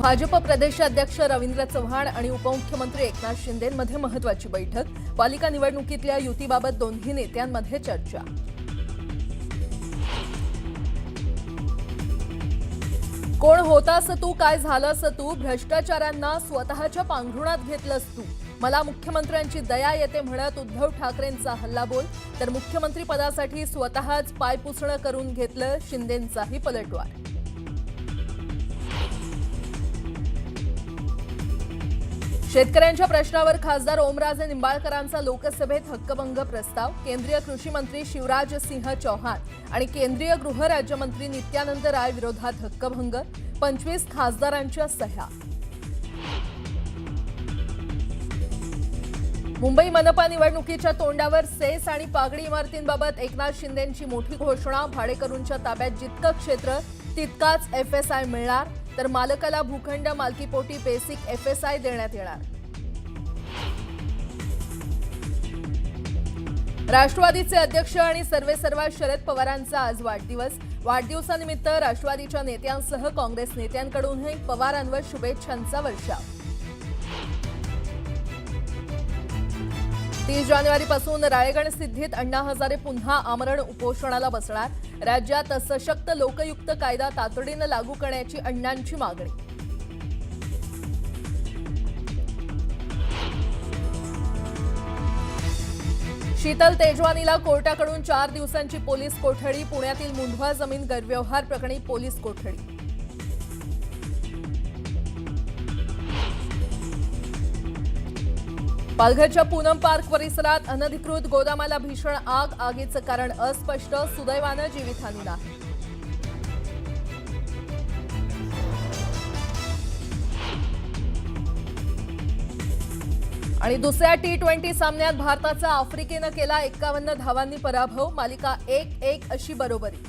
भाजप प्रदेशाध्यक्ष रवींद्र चव्हाण आणि उपमुख्यमंत्री एकनाथ शिंदेंमध्ये महत्त्वाची बैठक. पालिका निवडणुकीतल्या युतीबाबत दोन्ही नेत्यांमध्ये चर्चा. कोण होतास तू, काय झालंस तू, भ्रष्टाचारांना स्वतःच्या पांघरुणात घेतलंस तू, मला मुख्यमंत्र्यांची दया येते म्हणत उद्धव ठाकरेंचा हल्लाबोल. तर मुख्यमंत्री पदासाठी स्वतःच पायपुसणं करून घेतलं शिंदेंचाही पलटवार. शेतकऱ्यांच्या प्रश्नावर खासदार ओमराजे निंबाळकरांचा लोकसभेत हक्कभंग प्रस्ताव. केंद्रीय कृषी मंत्री शिवराज सिंह चौहान आणि केंद्रीय गृह राज्यमंत्री नित्यानंद राय विरोधात हक्कभंग. 25 खासदारांच्या सह्या. मुंबई मनपा निवडणुकीच्या तोंडावर सेस आणि पागडी इमारतींबाबत एकनाथ शिंदेंची मोठी घोषणा. भाडेकरूंच्या ताब्यात जितकं क्षेत्र तितकाच एफएसआय मिळणार. तर मालकाला भूखंड मालकीपोटी बेसिक एफएसआय देण्यात येणार. राष्ट्रवादीचे अध्यक्ष आणि सर्वेसर्वा शरद पवारांचा आज वाढदिवस. वाढदिवसानिमित्त राष्ट्रवादीच्या नेत्यांसह काँग्रेस नेत्यांकडूनही पवारांवर शुभेच्छांचा वर्षाव. 30 जानेवारीपासून राळेगण सिद्धीत अण्णा हजारे पुन्हा आमरण उपोषणाला बसणार. राज्यात सशक्त लोकयुक्त कायदा तातडीनं लागू करण्याची अण्णांची मागणी. शीतल तेजवानीला कोर्टाकडून 4 दिवसांची पोलीस कोठडी. पुण्यातील मुंढवा जमीन गैरव्यवहार प्रकरणी पोलीस कोठडी. पालघरच्या पूनम पार्क परिसरात अनधिकृत गोदामाला भीषण आग. आगीचं कारण अस्पष्ट. सुदैवानं जीवितहानी नाही. आणि दुसऱ्या T20 सामन्यात भारताचा आफ्रिकेनं केला 51 धावांनी पराभव. मालिका 1-1 अशी बरोबरी.